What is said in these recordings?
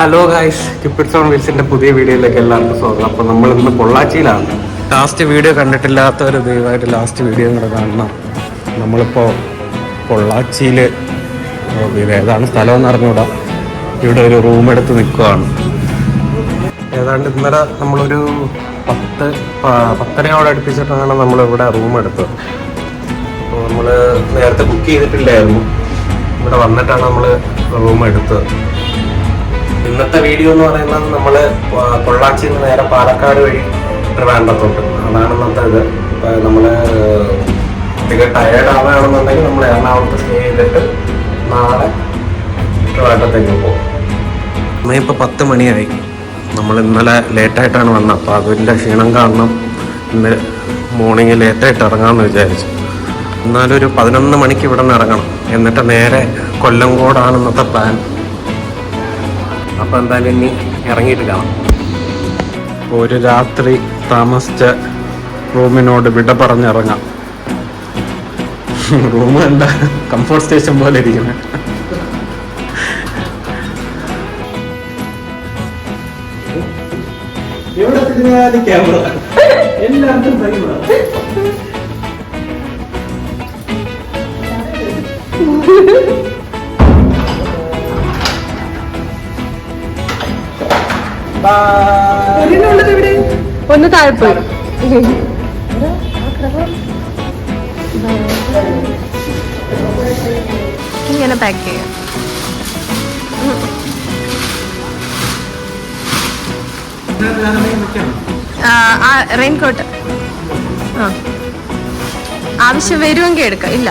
Hello guys, കിപ്പിഡ്സ് on വീൽസിന്റെ പുതിയ വീഡിയോയിലേക്ക് എല്ലാവർക്കും സ്വാഗതം. അപ്പോൾ നമ്മൾ ഇന്ന് പൊള്ളാച്ചിയിലാണ്. ലാസ്റ്റ് വീഡിയോ കണ്ടിട്ടില്ലാത്തവർ ദയവായിട്ട് ലാസ്റ്റ് വീഡിയോ കൂടെ കാണണം. നമ്മളിപ്പോൾ പൊള്ളാച്ചിയിൽ ഏതാണ് സ്ഥലമെന്ന് അറിഞ്ഞുകൂടാ, ഇവിടെ ഒരു റൂം എടുത്ത് നിൽക്കുകയാണ്. ഏതാണ്ട് ഇന്നലെ നമ്മളൊരു 10:30 അടുപ്പിച്ചിട്ടാണ് നമ്മളിവിടെ റൂം എടുത്തത്. അപ്പോൾ നമ്മൾ നേരത്തെ ബുക്ക് ചെയ്തിട്ടില്ലായിരുന്നു, ഇവിടെ വന്നിട്ടാണ് നമ്മൾ റൂം എടുത്തത്. ഇന്നത്തെ വീഡിയോ എന്ന് പറയുന്നത് നമ്മൾ പൊള്ളാച്ചിയിൽ നിന്ന് നേരെ പാലക്കാട് വഴി ട്രിവാൻഡ്രത്തോട്ട്, അതാണ് ഇന്നത്തെ ഇത്. നമ്മൾ അധികം ടയേർഡ് ആവുകയാണെന്നുണ്ടെങ്കിൽ നമ്മൾ എറണാകുളത്ത് സ്റ്റേ ചെയ്തിട്ട് നാളെ ട്രിവാൻഡ്രത്തേക്ക് പോകും. ഇപ്പോൾ 10 മണിയായി. നമ്മൾ ഇന്നലെ ലേറ്റായിട്ടാണ് വന്നത്, അപ്പോൾ അതിൻ്റെ ക്ഷീണം കാരണം ഇന്ന് മോർണിംഗ് ലേറ്റായിട്ട് ഇറങ്ങാമെന്ന് വിചാരിച്ചു. എന്നാലൊരു 11 മണിക്ക് ഇവിടെ നിന്ന് ഇറങ്ങണം, എന്നിട്ട് നേരെ കൊല്ലംകോടാണ് ഇന്നത്തെ പ്ലാൻ. അപ്പോൾ എന്തായാലും ഇനി ഇറങ്ങിയിട്ട് കാണാം. ഒരു രാത്രി താമസിച്ച റൂമിനോട് വിട പറഞ്ഞിറങ്ങാം. റൂം കണ്ട കംഫോർട്ട് സ്റ്റേഷൻ പോലെ ഇരിക്കുന്നത്. ക്യാമറ എല്ലാവർക്കും ഒന്ന് താഴ്പോയി ഇങ്ങനെ പാക്ക് ചെയ്യാം. റെയിൻകോട്ട് ആവശ്യം വരുമെങ്കിൽ എടുക്കാം. ഇല്ല,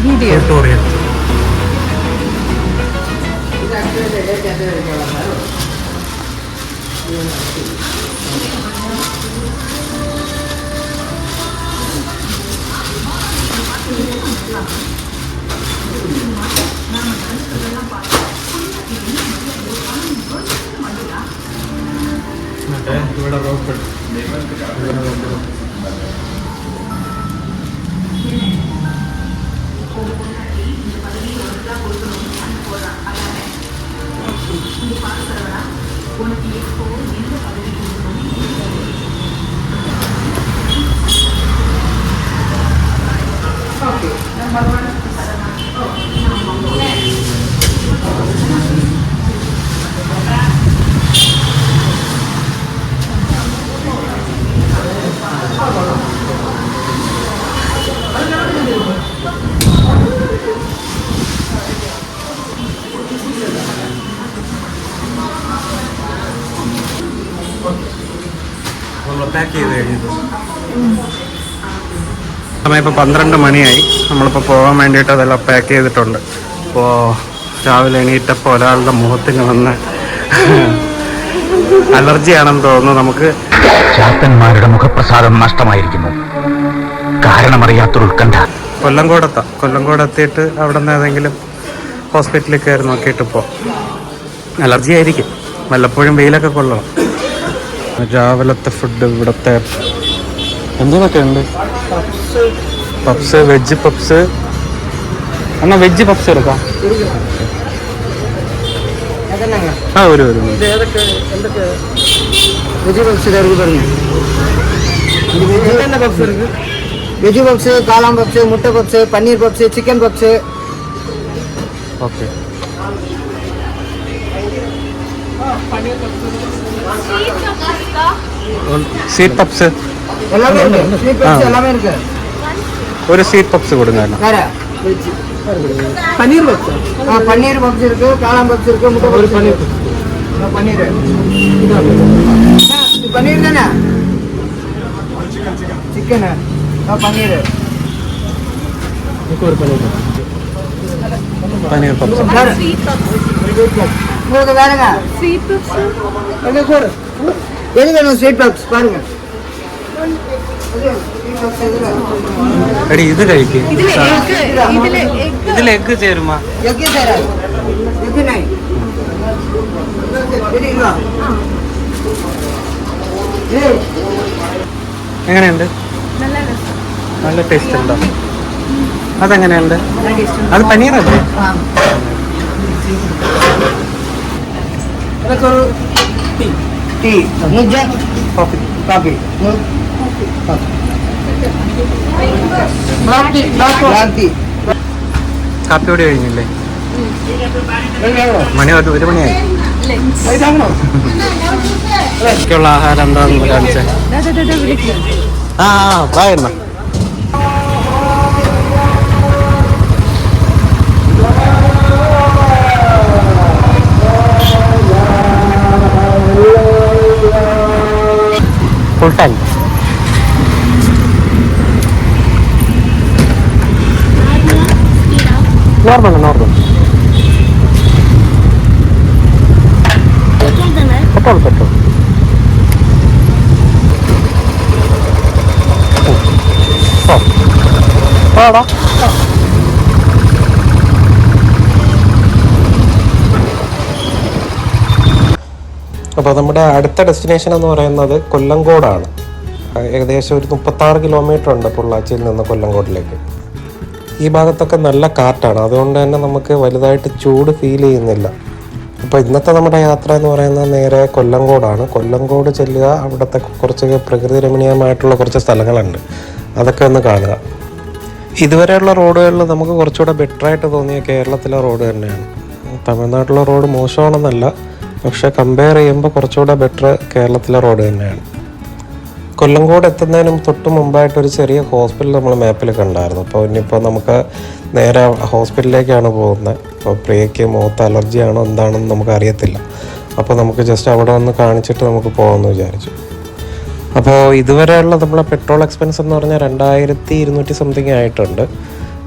വീഡിയോ ഇവിടെ റോഡ് പാക്ക് ചെയ്ത് കഴിഞ്ഞത്. സമയം ഇപ്പോൾ 12 മണിയായി. നമ്മളിപ്പോൾ പോകാൻ വേണ്ടിയിട്ട് അതെല്ലാം പാക്ക് ചെയ്തിട്ടുണ്ട്. ഇപ്പോൾ രാവിലെ എണീറ്റപ്പോൾ ഒരാളുടെ മുഖത്തിന് വന്ന് അലർജിയാണെന്ന് തോന്നുന്നു. നമുക്ക് ചാത്തന്മാരുടെ മുഖപ്രസാദം നഷ്ടമായിരിക്കുന്നു. കാരണമറിയാത്തൊരു ഉത്കണ്ഠ. കൊല്ലംകോടെത്തിയിട്ട് അവിടെ നിന്ന് ഏതെങ്കിലും ഹോസ്പിറ്റലിൽ കയറി നോക്കിയിട്ട് ഇപ്പോൾ അലർജി ആയിരിക്കും. വല്ലപ്പോഴും വെയിലൊക്കെ കൊള്ളണം. രാവിലത്തെ ഫുഡ് ഇവിടുത്തെ എന്തൊക്കെ ഉണ്ട്? Puffs, veg puffs. എന്നാൽ വെജ് പപ്സ് എടുക്കാം. ഒരു வெஜ் பப்ஸ், காளான் பப்ஸ், முட்டை puffs, paneer puffs, chicken puffs. Okay. Sweet puffs எல்லாமே இருக்கு. ஸ்வீட் பப்ஸ் எல்லாமே இருக்கு. ஒரு ஸ்வீட் பப்ஸ் கொடுங்க. வேற பன்னீர் பப்ஸ். பன்னீர் பப்ஸ் இருக்கு, காளான் பப்ஸ் இருக்கு, முட்டை பப்ஸ். பன்னீர் பன்னீர் பன்னீர் தானே? சிக்கன் பன்னீர். ஒரு பன்னீர் பப்ஸ். உங்களுக்கு வேணுங்க ஸ்வீட் பப்ஸ்? எது வேணும்? ஸ்வீட் பப்ஸ் பாருங்க. എടി ഇത് കഴിക്ക്. ഇതിൽ എഗ് ചേരുമാ? എഗ് ചേരാം. എഗ് നൈ. എങ്ങനെയുണ്ട്? നല്ല നല്ല ടേസ്റ്റ് ഉണ്ടോ? അതെങ്ങനെയുണ്ട്? അത് പനീറല്ലേ? Tea coffee. കാപ്പി ബ്ലാക്ക് ടീ കാപ്പി കൂടി കഴിഞ്ഞില്ലേ? മണി 1 മണിയായി. ഒക്കെയുള്ള ആഹാരം എന്താണെന്ന് കാണിച്ചേ. ആ പ്രായണ്ണ ഫുൾ ടാങ്ക്. Normal petrol. അപ്പോൾ നമ്മുടെ അടുത്ത ഡെസ്റ്റിനേഷൻ എന്ന് പറയുന്നത് കൊല്ലങ്കോടാണ്. ഏകദേശം ഒരു 36 കിലോമീറ്റർ ഉണ്ട് പൊള്ളാച്ചിയിൽ നിന്ന് കൊല്ലങ്കോടിലേക്ക്. ഈ ഭാഗത്തൊക്കെ നല്ല കാറ്റാണ്, അതുകൊണ്ട് തന്നെ നമുക്ക് വലുതായിട്ട് ചൂട് ഫീൽ ചെയ്യുന്നില്ല. അപ്പോൾ ഇന്നത്തെ നമ്മുടെ യാത്ര എന്ന് പറയുന്നത് നേരെ കൊല്ലങ്കോടാണ്. കൊല്ലങ്കോട് ചെല്ലുക, അവിടുത്തെ കുറച്ച് പ്രകൃതി രമണീയമായിട്ടുള്ള കുറച്ച് സ്ഥലങ്ങളുണ്ട്, അതൊക്കെ ഒന്ന് കാണുക. ഇതുവരെയുള്ള റോഡുകളിൽ നമുക്ക് കുറച്ചുകൂടെ ബെറ്ററായിട്ട് തോന്നിയ കേരളത്തിലെ റോഡ് തന്നെയാണ്. തമിഴ്നാട്ടിലെ റോഡ് മോശമാണെന്നല്ല, പക്ഷെ കമ്പയർ ചെയ്യുമ്പോൾ കുറച്ചുകൂടെ ബെറ്റർ കേരളത്തിലെ റോഡ് തന്നെയാണ്. കൊല്ലങ്കോട് എത്തുന്നതിനും തൊട്ട് മുമ്പായിട്ടൊരു ചെറിയ ഹോസ്പിറ്റൽ നമ്മൾ മാപ്പിൽ കണ്ടായിരുന്നു. അപ്പോൾ ഇനിയിപ്പോൾ നമുക്ക് നേരെ ഹോസ്പിറ്റലിലേക്കാണ് പോകുന്നത്. അപ്പോൾ പ്രിയയ്ക്ക് മുഖത്ത് അലർജി ആണോ എന്താണെന്ന് നമുക്ക് അറിയത്തില്ല. അപ്പോൾ നമുക്ക് ജസ്റ്റ് അവിടെ ഒന്ന് കാണിച്ചിട്ട് നമുക്ക് പോകാമെന്ന് വിചാരിച്ചു. അപ്പോൾ ഇതുവരെയുള്ള നമ്മളെ പെട്രോൾ എക്സ്പെൻസ് എന്ന് പറഞ്ഞാൽ 2200 സംതിങ് ആയിട്ടുണ്ട്.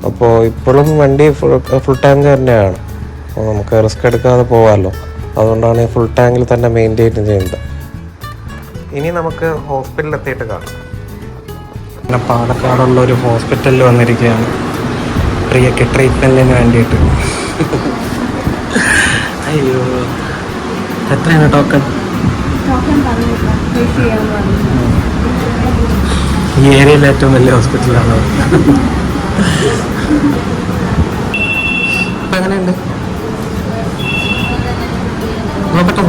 അപ്പോൾ ഇപ്പോഴും വണ്ടി ഫുൾ ടാങ്ക് തന്നെയാണ്. അപ്പോൾ നമുക്ക് റിസ്ക് എടുക്കാതെ പോകാമല്ലോ, അതുകൊണ്ടാണ് ഈ ഫുൾ ടാങ്കിൽ തന്നെ മെയിൻറ്റെയിൻ ചെയ്യുന്നത്. ഇനി നമുക്ക് ഹോസ്പിറ്റലിൽ എത്തിയിട്ട് കാണാം. പിന്നെ പാലക്കാടുള്ള ഒരു ഹോസ്പിറ്റലിൽ വന്നിരിക്കുകയാണ് പ്രിയക്ക് ട്രീറ്റ്മെൻറ്റിന് വേണ്ടിയിട്ട്. അയ്യോ, എത്രയാണ് ടോക്കൺ? ഈ ഏരിയയിലെ ഏറ്റവും വലിയ ഹോസ്പിറ്റലാണ്. ഇപ്പം എങ്ങനെയുണ്ട് നോക്കട്ടെ?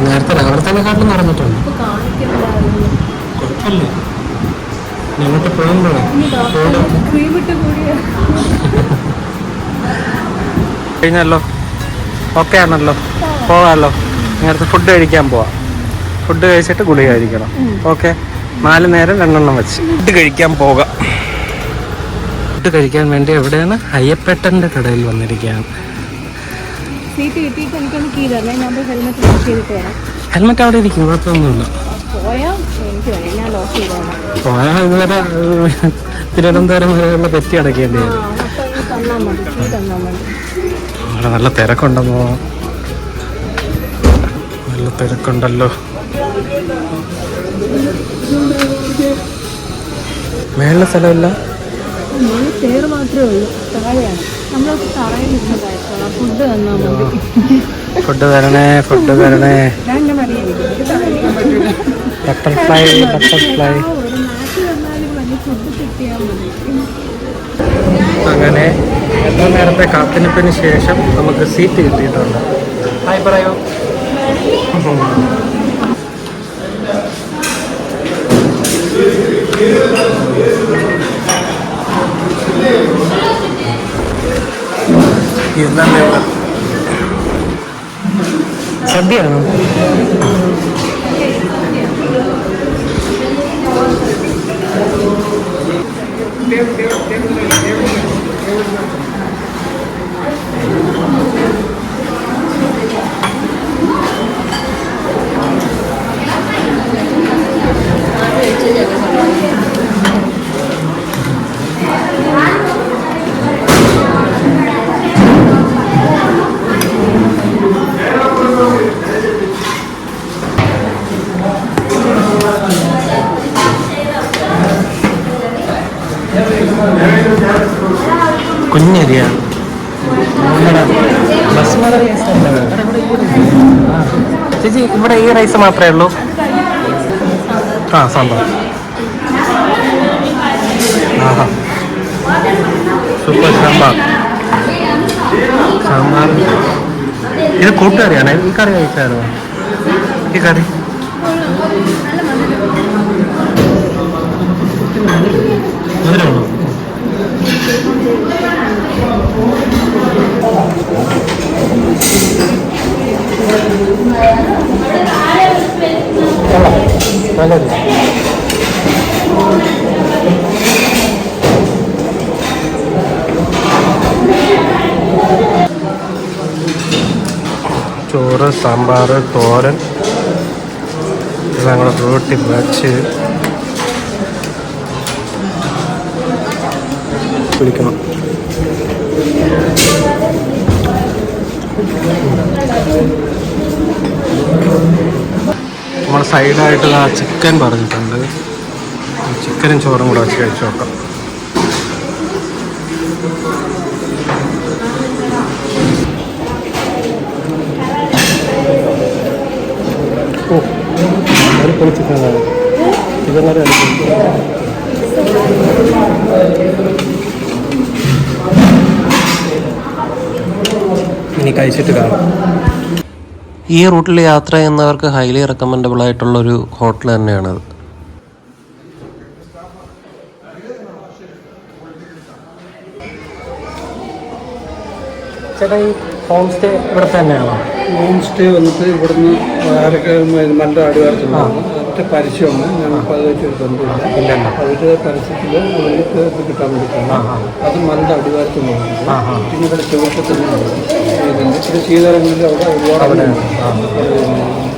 നേരത്തെ രാവിലത്തേക്കാട്ടിലും നടന്നിട്ടുണ്ട്. കുഴപ്പമില്ല, ഞങ്ങൾക്ക് പോകുമ്പോഴേ കഴിഞ്ഞല്ലോ. ഓക്കെ ആണല്ലോ, പോകാമല്ലോ. നേരത്തെ ഫുഡ് കഴിക്കാൻ പോവാം. ഫുഡ് കഴിച്ചിട്ട് ഗുളിക കഴിക്കണം. ഓക്കെ, 4 നേരം 2 എണ്ണം വെച്ച് ഫുഡ് കഴിക്കാൻ പോകാം. ഫുഡ് കഴിക്കാൻ വേണ്ടി എവിടെയാണ്? അയ്യപ്പേട്ടൻ്റെ കടയിൽ വന്നിരിക്കുകയാണ്. ഹെൽമെറ്റ് അവിടെ ഇരിക്കും, കുഴപ്പമൊന്നുമില്ല. പോയാൽ ഇതുവരെ തിരുവനന്തപുരം വരെയുള്ള തെറ്റി അടയ്ക്കേണ്ടി വരും. അവിടെ നല്ല തിരക്കുണ്ടെന്നോ? നല്ല തിരക്കുണ്ടല്ലോ. മേളിലെ സ്ഥലമില്ല, ഫുഡ് തരണേ, ഫുഡ് തരണേ. ബട്ടർഫ്ലൈ. അങ്ങനെ എത്ര നേരത്തെ കാത്തിരിപ്പിന് ശേഷം നമുക്ക് സീറ്റ് കിട്ടിയിട്ടുണ്ട്. ഹായ് പറയൂ. സദ്യയാണോ? കുഞ്ഞരിയാണ്. ചേച്ചി, ഇവിടെ ഈ റൈസ് മാത്രമേ ഉള്ളൂ? ആ, സാമ്പാർ. ആഹാ സൂപ്പർ സാമ്പാർ. സാമ്പാർ ഇത് കൂട്ടുകറിയാണ്. ഈ കറി കഴിച്ചായിരുന്നോ? ഈ കറി മധുരമാണോ? നല്ലത്. ചോറ്, സാമ്പാർ, തോരൻ, എല്ലാം കൂടെ കൂട്ടി വച്ച് കുടിക്കണം. നമ്മൾ സൈഡായിട്ട് ആ ചിക്കൻ പറഞ്ഞിട്ടുണ്ട്. ചിക്കനും ചോറും കൂടെ വെച്ച് കഴിച്ച് നോക്കാം. ഓ അടിപൊളി ചിക്കനാണ്. ചിക്കൻ കറി അടിപൊളി. ഇനി കഴിച്ചിട്ട് കാണാം. ഈ റൂട്ടിൽ യാത്ര ചെയ്യുന്നവർക്ക് ഹൈലി റെക്കമെൻഡബിൾ ആയിട്ടുള്ളൊരു ഹോട്ടൽ തന്നെയാണത്. ചേട്ടാ, ഈ ഹോം സ്റ്റേ ഇവിടെ തന്നെയാണോ? ഹോം സ്റ്റേ വന്നിട്ട് ഇവിടുന്ന് ആരൊക്കെ നല്ല അടിവാരത്തിലാണ് അവരുടെ പരിചയമാണ്. ഞങ്ങൾക്ക് അതായിട്ട് ഒരു ബന്ധമില്ല. അവരുടെ പരസ്യത്തിൽ അവർക്ക് ഇത് കിട്ടാൻ വേണ്ടിയിട്ടാണ്. അത് നല്ല അടിവാരത്തിൽ നോക്കുന്നത്. പിന്നെ ഇവിടെ ചുവപ്പത്തിന് പിന്നെ ശീതളങ്ങളിൽ അവിടെ ഒരുപാട്.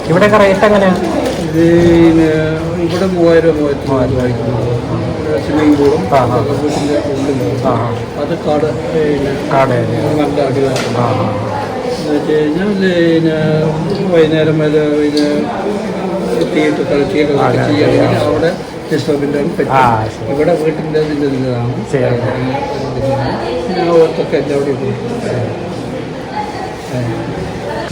ഇവിടെയൊക്കെ റേറ്റ് എങ്ങനെയാണ്? ഇത് ഇവിടെ 3000 വായിക്കുന്നത്. സ്വിമ്മിംഗ് പൂളും വീട്ടിൻ്റെ ഉള്ളിലാണ്. അത് കാട് നല്ല അടിവാരമാണ്. എന്ന് വെച്ച് കഴിഞ്ഞാൽ പിന്നെ വൈകുന്നേരം വരെ പിന്നെ തീയിട്ട് കളിക്കുകയൊക്കെ ചെയ്യുകയാണെങ്കിൽ അവിടെ ഡിസ്റ്റർബിൻ്റെ പറ്റും. ഇവിടെ വീട്ടിൻ്റെ ഇതിൻ്റെതാണ്. ഓർത്തൊക്കെ എല്ലാവരും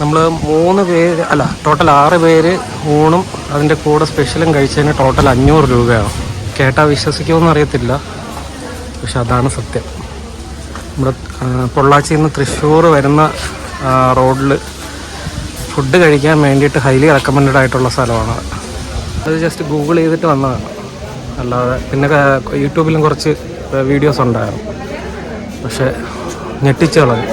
നമ്മൾ 3 പേര് അല്ല ടോട്ടൽ 6 പേര് ഊണും അതിൻ്റെ കൂടെ സ്പെഷ്യലും കഴിച്ചതിന് ടോട്ടൽ 500 രൂപയാണ്. കേട്ടാൽ വിശ്വസിക്കുമെന്ന് അറിയത്തില്ല, പക്ഷെ അതാണ് സത്യം. നമ്മുടെ പൊള്ളാച്ചിയിൽ നിന്ന് തൃശ്ശൂർ വരുന്ന റോഡിൽ ഫുഡ് കഴിക്കാൻ വേണ്ടിയിട്ട് ഹൈലി റെക്കമെൻഡഡ് ആയിട്ടുള്ള സ്ഥലമാണ്. അത് ജസ്റ്റ് ഗൂഗിൾ ചെയ്തിട്ട് വന്നതാണ്. അല്ലാതെ പിന്നെ യൂട്യൂബിലും കുറച്ച് വീഡിയോസ് ഉണ്ടായിരുന്നു, പക്ഷെ ഞെട്ടിച്ച് കളഞ്ഞു.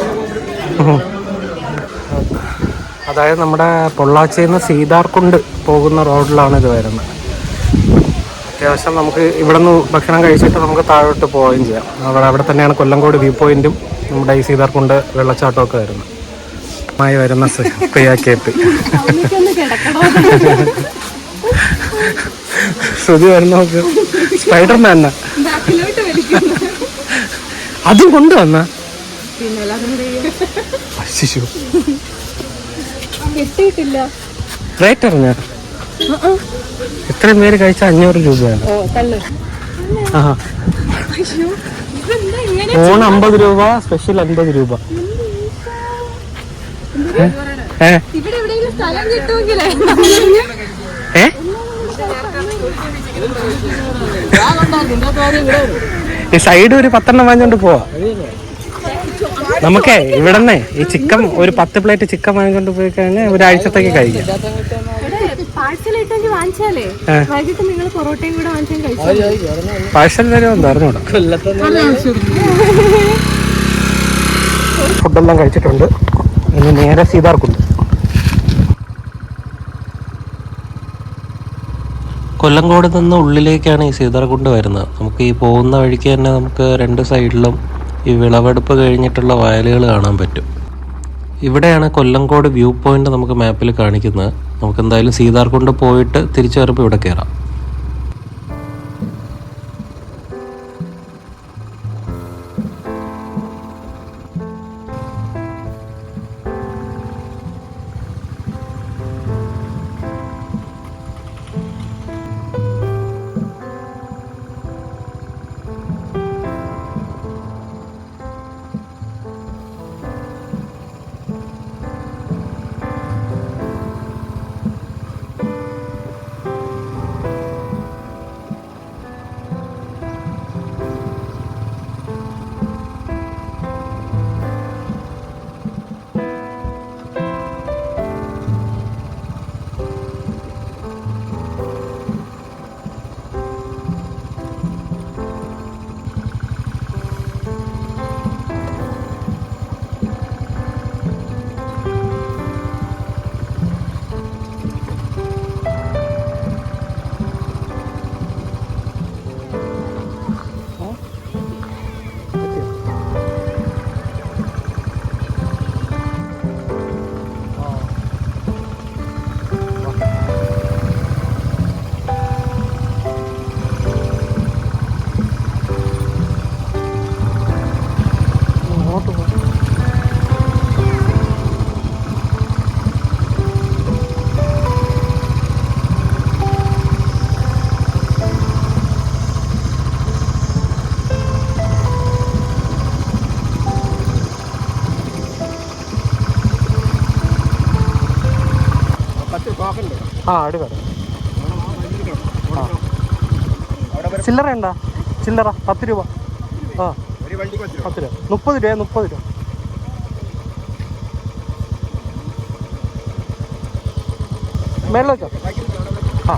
അതായത് നമ്മുടെ പൊള്ളാച്ചിയിൽ നിന്ന് സീതാർകുണ്ട് പോകുന്ന റോഡിലാണ് ഇത് വരുന്നത്. അത്യാവശ്യം നമുക്ക് ഇവിടെ നിന്ന് ഭക്ഷണം കഴിച്ചിട്ട് നമുക്ക് താഴോട്ട് പോവുകയും ചെയ്യാം. അവിടെ തന്നെയാണ് കൊല്ലങ്കോട് വ്യൂ പോയിന്റും നമ്മുടെ ഈ സീതാർകുണ്ട് വെള്ളച്ചാട്ടമൊക്കെ വരുന്നത്. മായി വരുന്ന പ്രിയാക്കേട്ട് ശ്രുതി വരുന്ന നോക്ക്. സ്പൈഡർമാൻ അതും കൊണ്ടുവന്ന റേറ്റ് അറിഞ്ഞ ഇത്രയും പേര് കഴിച്ച 500 രൂപയാണ്. ഊണ് 50 രൂപ, സ്പെഷ്യൽ 50 രൂപ. ഈ സൈഡ് ഒരു 10 വാങ്ങിച്ചോണ്ട് പോവാ. നമുക്കേ ഇവിടെന്നേ ഈ ചിക്കൻ ഒരു 10 പ്ലേറ്റ് ചിക്കൻ വാങ്ങിക്കൊണ്ട് പോയി കഴിഞ്ഞാൽ ഒരാഴ്ചത്തേക്ക് കഴിക്കാം. പാഴ്സൽ തരുമെന്ന് അറിഞ്ഞൂടാ. ഫുഡെല്ലാം കഴിച്ചിട്ടുണ്ട്. ഇനി നേരെ സീതാർകുണ്ട്. കൊല്ലങ്കോട് നിന്ന് ഉള്ളിലേക്കാണ് ഈ സീതാർകുണ്ട് വരുന്നത്. നമുക്ക് ഈ പോകുന്ന വഴിക്ക് തന്നെ നമുക്ക് 2 സൈഡിലും ഈ വിളവെടുപ്പ് കഴിഞ്ഞിട്ടുള്ള വയലുകൾ കാണാൻ പറ്റും. ഇവിടെയാണ് കൊല്ലങ്കോട് വ്യൂ പോയിന്റ് നമുക്ക് മാപ്പിൽ കാണിക്കുന്നത്. നമുക്ക് എന്തായാലും സീതാർകുണ്ട് പോയിട്ട് തിരിച്ചു വരുമ്പോൾ ഇവിടെ കയറാം. ആ അടിപൊളി. ആ ചില്ലറ ഉണ്ടോ? ചില്ലറ 10 രൂപ. ആ 10 രൂപ. 30 രൂപ. 30 രൂപ. മേളിൽ വെച്ചോ. ആ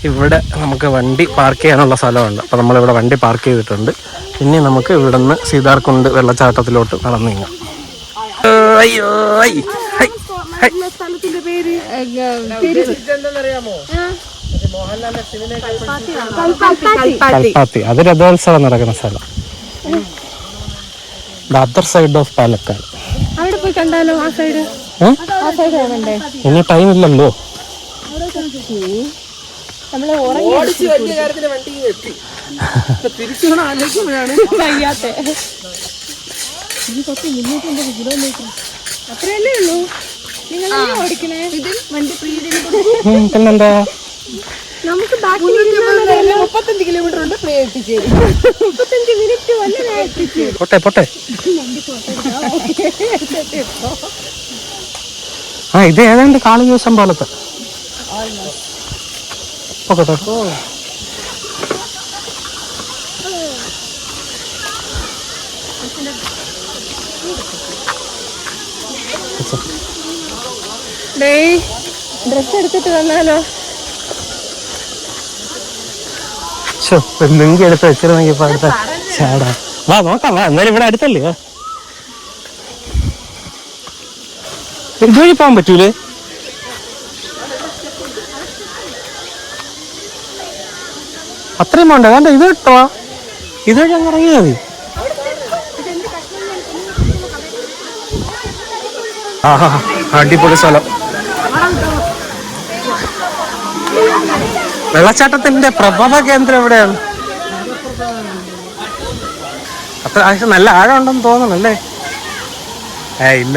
ഇവിടെ നമുക്ക് വണ്ടി പാർക്ക് ചെയ്യാനുള്ള സ്ഥലമുണ്ട്. അപ്പോൾ നമ്മളിവിടെ വണ്ടി പാർക്ക് ചെയ്തിട്ടുണ്ട്. ഇനി നമുക്ക് ഇവിടെ നിന്ന് സീതാർകുണ്ട് വെള്ളച്ചാട്ടത്തിലോട്ട് നടന്നു നീങ്ങാം. അയ്യോ സ്ഥലത്തിന്റെ പേര് കൽപ്പാത്തി. അത് രഥോത്സവം നടക്കുന്ന സ്ഥലം. The other side of Palakkad. അവിടെ പോയി കണ്ടാലോ? ആ സൈഡ് കാണണ്ടേ? ഇനി ടൈം ഇല്ലല്ലോ. നമ്മള് വയ്യാത്തെ അത്രയല്ലേ ഉള്ളൂ. നിങ്ങൾ ഓടിക്കണേ വണ്ടി. പിന്നെന്താ? നമുക്ക് 35 കിലോമീറ്റർ ഉണ്ട്. 35 മിനിറ്റ് പോട്ടെ പോട്ടെ. ആ ഇത് ഏതാണ്ട് കാളി ദിവസം പോലത്തെ. ഓക്കെ. ഡ്രസ് എടുത്തിട്ട് വന്നാലോ? എന്തെങ്കിലും എടുത്ത് വെച്ചിരുന്നെങ്കിൽ ഇപ്പൊ അടുത്ത ചാടാ. വാ നോക്കാം. വാ എന്നാലും ഇവിടെ അടുത്തല്ലേ. ഇതുവഴി പോകാൻ പറ്റൂലേ? അത്രയും വേണ്ട. വേണ്ട ഇത് കിട്ടോ. ഇതുവഴി അങ്ങ് ഇറങ്ങിയാൽ മതി. ആഹാ അടിപൊളി സ്ഥലം. വെള്ളച്ചാട്ടത്തിന്റെ പ്രഭവ കേന്ദ്രം എവിടെയാണ്? അത്ര നല്ല ആഴം ഉണ്ടെന്ന് തോന്നണല്ലേ? ഇല്ല,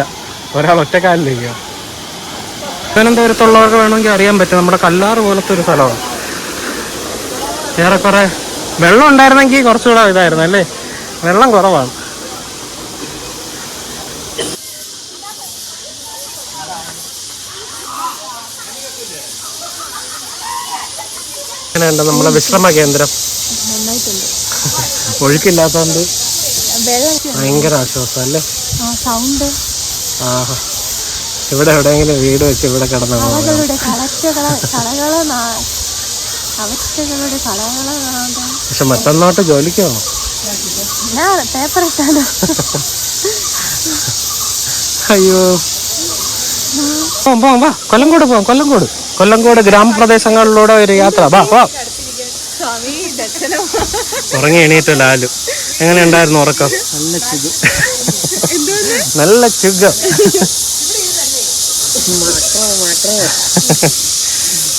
ഒരാൾ ഒറ്റക്കാലിലേക്കോ. തിരുവനന്തപുരത്തുള്ളവർക്ക് വേണമെങ്കിൽ അറിയാൻ പറ്റും. നമ്മുടെ കല്ലാറ് പോലത്തെ ഒരു സ്ഥലമാണ്. ഏറെക്കുറെ വെള്ളം ഉണ്ടായിരുന്നെങ്കിൽ കുറച്ചുകൂടെ ഇതായിരുന്നു അല്ലേ? വെള്ളം കുറവാണ്. എങ്ങനെയുണ്ട് നമ്മളെ വിശ്രമ കേന്ദ്രം? ഒഴുക്കില്ലാത്തോണ്ട് ഭയങ്കര ആശ്വാസം അല്ലേ? ആഹാ ഇവിടെ എവിടെയെങ്കിലും വീട് വെച്ച് ഇവിടെ കിടന്നു. പക്ഷെ മറ്റന്നോട്ട് ജോലിക്കോ? അയ്യോ വാ കൊല്ലങ്കോട് പോവാം. കൊല്ലങ്കോട് ഗ്രാമപ്രദേശങ്ങളിലൂടെ ഒരു യാത്ര. വാ. ഉറങ്ങി എണീറ്റ ലാലു. എങ്ങനെ ഉണ്ടായിരുന്നു ഉറക്കം? നല്ല ചുഗം.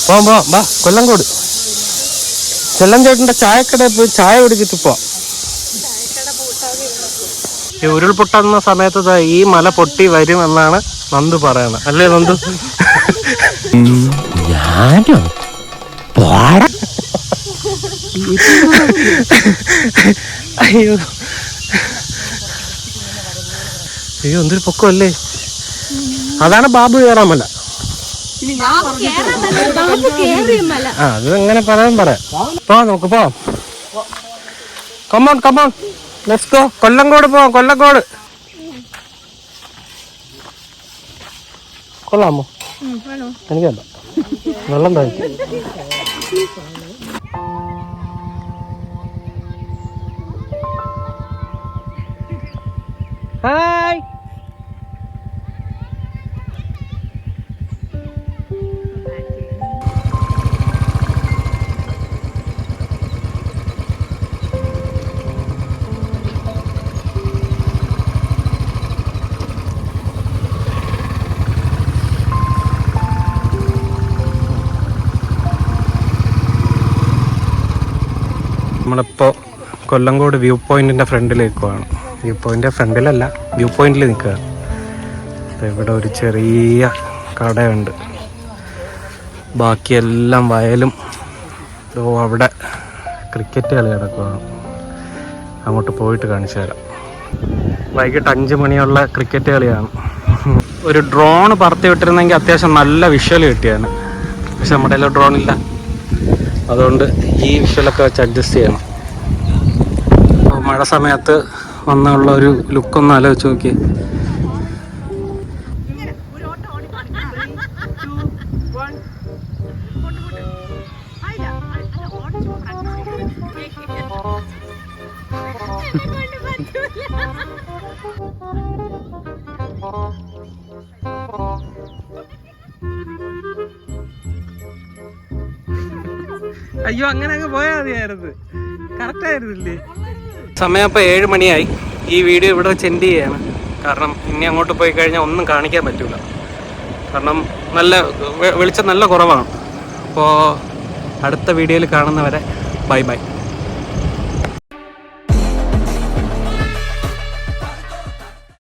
പോവാം. വാ കൊല്ലങ്കോട്. ചെല്ലൻ ചേട്ടന്റെ ചായക്കടയിൽ പോയി ചായ കുടിച്ചിട്ട് പോവാം. ഈ ഉരുൾപൊട്ടുന്ന സമയത്ത് ഈ മല പൊട്ടി വരും എന്നാണ് നന്ദു പറയണത്. അല്ലേ നന്ദു? അയ്യോ എന്തൊരു പൊക്കമല്ലേ. അതാണ് ബാബു കയറാമല. അത് എങ്ങനെ പറയാൻ പറയാം. നമുക്ക് പോവാം. Come on let's go. കൊല്ലങ്കോട് പോവാം. കൊല്ലങ്കോട് കൊള്ളാമോ? എനിക്കല്ല, വെള്ളം താഴ്ക്കും. ഹായ്. നമ്മളിപ്പോൾ കൊല്ലങ്കോട് വ്യൂ പോയിന്റിൻ്റെ ഫ്രണ്ടിൽ നിൽക്കുവാണ്. വ്യൂ പോയിന്റിൻ്റെ ഫ്രണ്ടിലല്ല, വ്യൂ പോയിന്റിൽ നിൽക്കുക. ഇവിടെ ഒരു ചെറിയ കടയുണ്ട്, ബാക്കിയെല്ലാം വയലും. അവിടെ ക്രിക്കറ്റ് കളി നടക്കുകയാണ്. അങ്ങോട്ട് പോയിട്ട് കാണിച്ചു തരാം. വൈകിട്ട് 5 മണിയുള്ള ക്രിക്കറ്റ് കളിയാണ്. ഒരു ഡ്രോൺ പറത്തി വിട്ടിരുന്നെങ്കിൽ അത്യാവശ്യം നല്ല വിഷ്വൽ കിട്ടിയാണ്. പക്ഷെ നമ്മുടെ കയ്യിൽ ഡ്രോൺ ഇല്ല, അതുകൊണ്ട് ഈ വിഷ്വലൊക്കെ വെച്ച് അഡ്ജസ്റ്റ് ചെയ്യണം. അപ്പോൾ മഴ സമയത്ത് വന്നുള്ള ഒരു ലുക്കൊന്ന് ആലോചിച്ച് നോക്കി. അയ്യോ, അങ്ങനെ അങ്ങ് പോയാൽ മതിയായിരുന്നു, കറക്റ്റ് ആയിരുന്നില്ലേ? സമയം ഇപ്പോൾ 7 മണിയായി. ഈ വീഡിയോ ഇവിടെ വെച്ച് എൻഡ് ചെയ്യാണ്. കാരണം ഇനി അങ്ങോട്ട് പോയി കഴിഞ്ഞാൽ ഒന്നും കാണിക്കാൻ പറ്റില്ല. കാരണം വെളിച്ചം നല്ല കുറവാണ്. അപ്പോൾ അടുത്ത വീഡിയോയിൽ കാണുന്നവരെ ബൈ ബൈ.